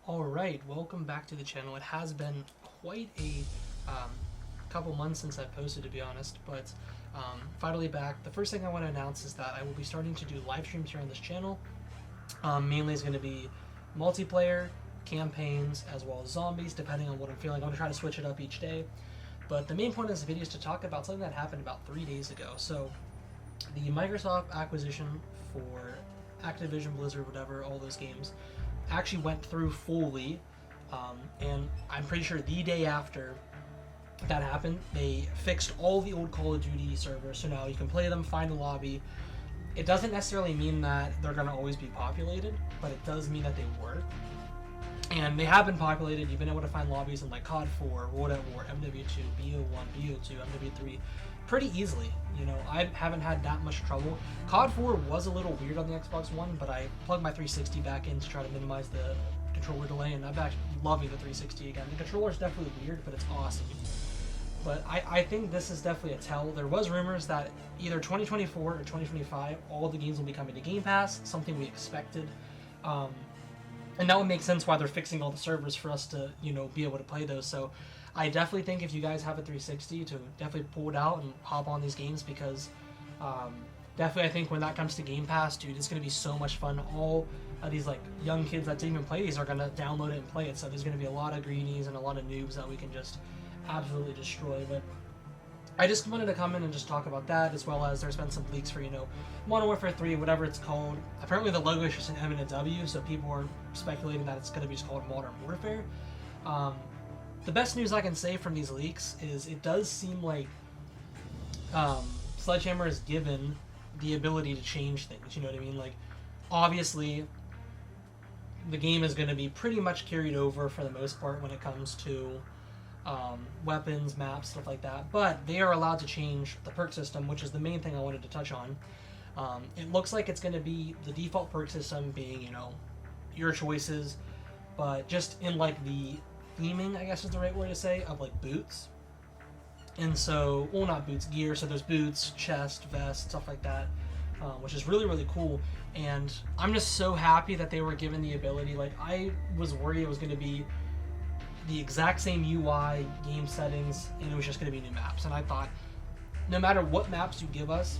Alright, welcome back to the channel. It has been quite a couple months since I've posted, to be honest, but finally back. The first thing I want to announce is that I will be starting to do live streams here on this channel. Mainly is going to be multiplayer, campaigns, as well as zombies, depending on what I'm feeling. I'm going to try to switch it up each day. But the main point of this video is to talk about something that happened about 3 days ago. So, the Microsoft acquisition for Activision, Blizzard, whatever, all those games, actually went through fully, and I'm pretty sure the day after that happened, they fixed all the old Call of Duty servers, so now you can play them, find a lobby. It doesn't necessarily mean that they're going to always be populated, but it does mean that they were. And they have been populated. You've been able to find lobbies in like COD 4, World at War, MW2, BO1, BO2, MW3 pretty easily. You know, I haven't had that much trouble. COD 4 was a little weird on the Xbox One, but I plugged my 360 back in to try to minimize the controller delay, and I'm actually loving the 360 again. The controller is definitely weird, but it's awesome. But I think this is definitely a tell. There was rumors that either 2024 or 2025, all the games will be coming to Game Pass, something we expected. And that would make sense why they're fixing all the servers for us to, you know, be able to play those. So I definitely think if you guys have a 360 to definitely pull it out and hop on these games, because definitely I think when that comes to Game Pass, dude, it's going to be so much fun. All of these like young kids that didn't even play these are going to download it and play it. So there's going to be a lot of greenies and a lot of noobs that we can just absolutely destroy. But I just wanted to come in and just talk about that, as well as there's been some leaks for, you know, Modern Warfare 3, whatever it's called. Apparently the logo is just an M and a W, so people are speculating that it's going to be just called Modern Warfare. The best news I can say from these leaks is it does seem like Sledgehammer is given the ability to change things, you know what I mean? Like, obviously, the game is going to be pretty much carried over for the most part when it comes to weapons, maps, stuff like that, but they are allowed to change the perk system, which is the main thing I wanted to touch on. It looks like it's going to be the default perk system being, you know, your choices, but just in like the theming, I guess is the right word to say, of like boots. And so, well, not boots, gear, so there's boots, chest, vest, stuff like that, which is really, really cool. And I'm just so happy that they were given the ability. Like, I was worried it was going to be the exact same UI, game settings, and it was just going to be new maps. And I thought, no matter what maps you give us,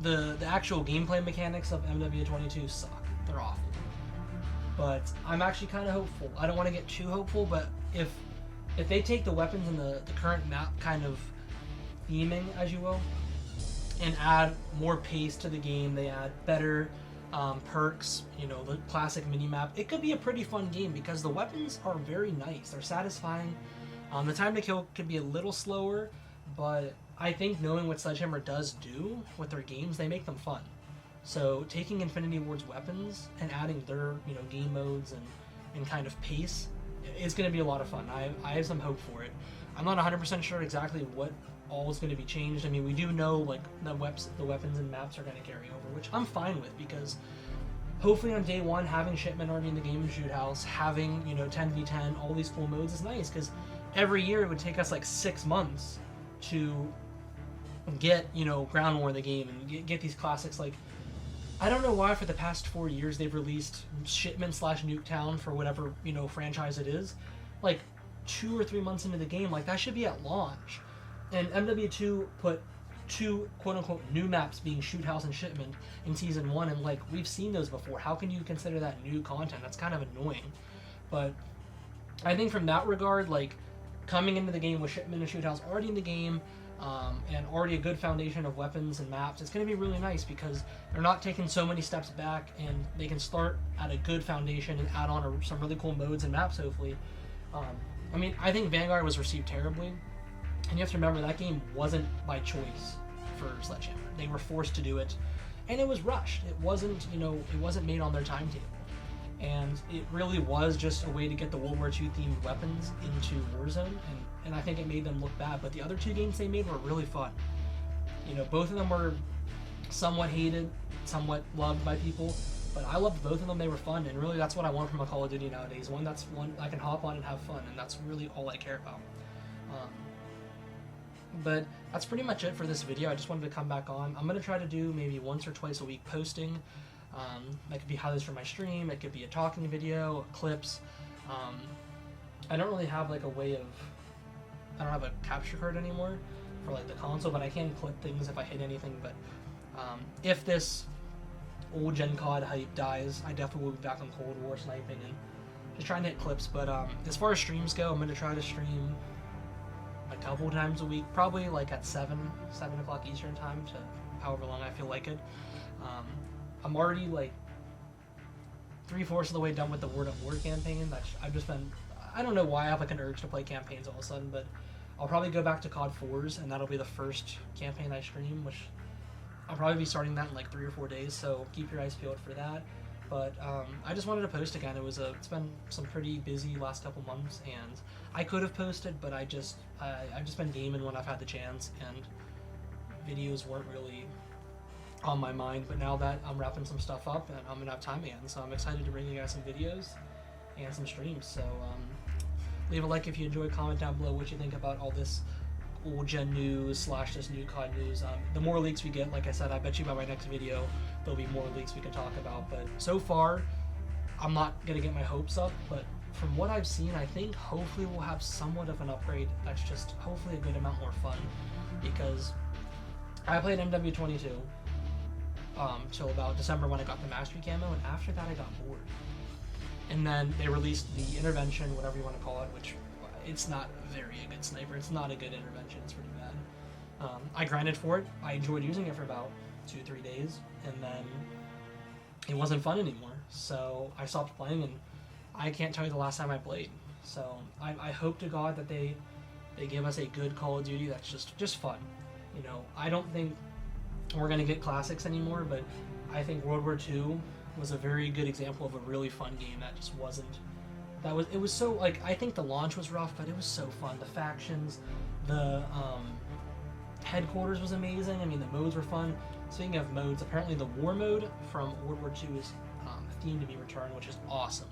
the actual gameplay mechanics of MW22 suck. They're awful. But I'm actually kind of hopeful. I don't want to get too hopeful, but if they take the weapons and the current map kind of theming, as you will, and add more pace to the game, they add better perks, you know, the classic minimap, it could be a pretty fun game because the weapons are very nice. They're satisfying. The time to kill could be a little slower, but I think knowing what Sledgehammer does do with their games, they make them fun. So taking Infinity Ward's weapons and adding their, you know, game modes and kind of pace is going to be a lot of fun. I have some hope for it. I'm not 100% sure exactly what all is going to be changed. I mean, we do know like the weapons and maps are going to carry over, which I'm fine with, because hopefully on day one, having Shipment already in the game and Shoot House, having, you know, 10v10, all these cool modes is nice, because every year it would take us like 6 months to get, you know, Ground War in the game and get these classics. Like, I don't know why for the past 4 years they've released Shipment / Nuketown for whatever, you know, franchise it is, like 2 or 3 months into the game. Like, that should be at launch. And MW2 put 2 quote-unquote new maps being Shoot House and Shipment in Season 1, and like, we've seen those before. How can you consider that new content? That's kind of annoying. But I think from that regard, like, coming into the game with Shipment and Shoot House already in the game, and already a good foundation of weapons and maps, it's going to be really nice because they're not taking so many steps back, and they can start at a good foundation and add on some really cool modes and maps, hopefully. I mean, I think Vanguard was received terribly. And you have to remember, that game wasn't by choice for Sledgehammer. They were forced to do it, and it was rushed. It wasn't, you know, it wasn't made on their timetable. And it really was just a way to get the World War II themed weapons into Warzone, and I think it made them look bad. But the other 2 games they made were really fun. You know, both of them were somewhat hated, somewhat loved by people, but I loved both of them. They were fun, and really that's what I want from a Call of Duty nowadays. One I can hop on and have fun, and that's really all I care about. But that's pretty much it for this video. I just wanted to come back on. I'm going to try to do maybe once or twice a week posting. That could be highlights from my stream. It could be a talking video, clips. I don't really have like a way of. I don't have a capture card anymore for like the console, but I can clip things if I hit anything. But if this old Gen COD hype dies, I definitely will be back on Cold War sniping and just trying to hit clips. But as far as streams go, I'm going to try to stream a couple times a week, probably like at 7 o'clock Eastern time to however long I feel like it. I'm already like 3/4 of the way done with the Word of War campaign. I've just been, I don't know why I have like an urge to play campaigns all of a sudden, but I'll probably go back to COD 4s, and that'll be the first campaign I stream, which I'll probably be starting that in like 3 or 4 days, so keep your eyes peeled for that. But I just wanted to post again. It's been some pretty busy last couple months, and I could have posted, but I've just been gaming when I've had the chance, and videos weren't really on my mind. But now that I'm wrapping some stuff up, and I'm gonna have time again, so I'm excited to bring you guys some videos and some streams. So leave a like if you enjoyed. Comment down below what you think about all this old gen news / this new COD news. The more leaks we get, like I said, I bet you by my next video there'll be more leaks we can talk about. But so far, I'm not gonna get my hopes up, but from what I've seen, I think hopefully we'll have somewhat of an upgrade that's just hopefully a good amount more fun, because I played MW22 till about December when I got the mastery camo, and after that I got bored. And then they released the intervention, whatever you want to call it, which it's not very a good sniper. It's not a good intervention. It's pretty bad. I grinded for it. I enjoyed using it for about 2-3 days, and then it wasn't fun anymore. So I stopped playing, and I can't tell you the last time I played. So I hope to God that they give us a good Call of Duty that's just fun. You know, I don't think we're gonna get classics anymore, but I think World War II was a very good example of a really fun game that just wasn't. It was so, like, I think the launch was rough, but it was so fun. The factions, the headquarters was amazing. I mean, the modes were fun. Speaking of modes, apparently the war mode from World War II is themed to be returned, which is awesome.